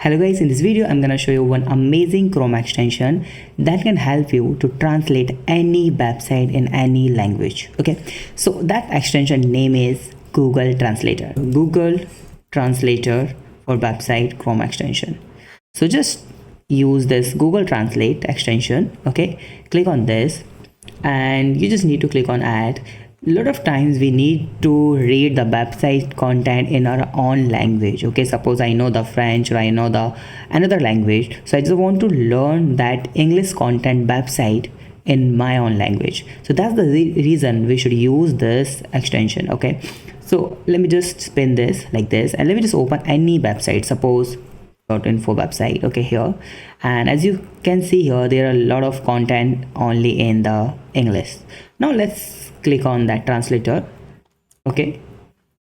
Hello guys, in this video I'm gonna show you one amazing Chrome extension that can help you to translate any website in any language. Okay, so that extension name is Google Translator. Google Translator for website Chrome extension. So just use this Google Translate extension. Okay, click on this and you just need to click on add. A lot of times we need to read the website content in our own language. Okay, suppose I know the French or I know the another language, so I just want to learn that English content website in my own language. So that's the reason we should use this extension. Okay, so let me just spin this like this and let me just open any website, suppose .info website. Okay, here, and as you can see here there are a lot of content only in the English. Now let's click on that translator. Okay,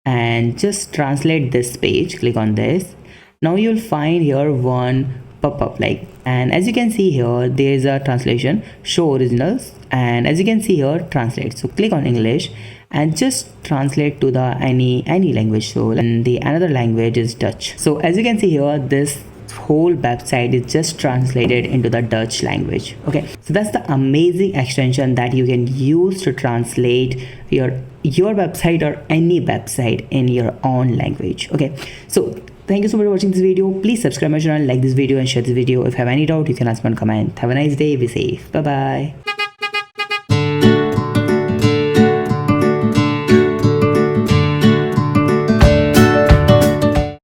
and just translate this page. Click on this. Now you'll find here one pop-up like, and as you can see here there is a translation, show originals, and as you can see here translate. So click on English and just translate to the any language. So and the another language is Dutch. So as you can see here, this whole website is just translated into the Dutch language. Okay, so that's the amazing extension that you can use to translate your website or any website in your own language. Okay, so thank you so much for watching this video. Please subscribe my channel, like this video and share this video. If you have any doubt you can ask me on comment. Have a nice day, be safe, bye bye.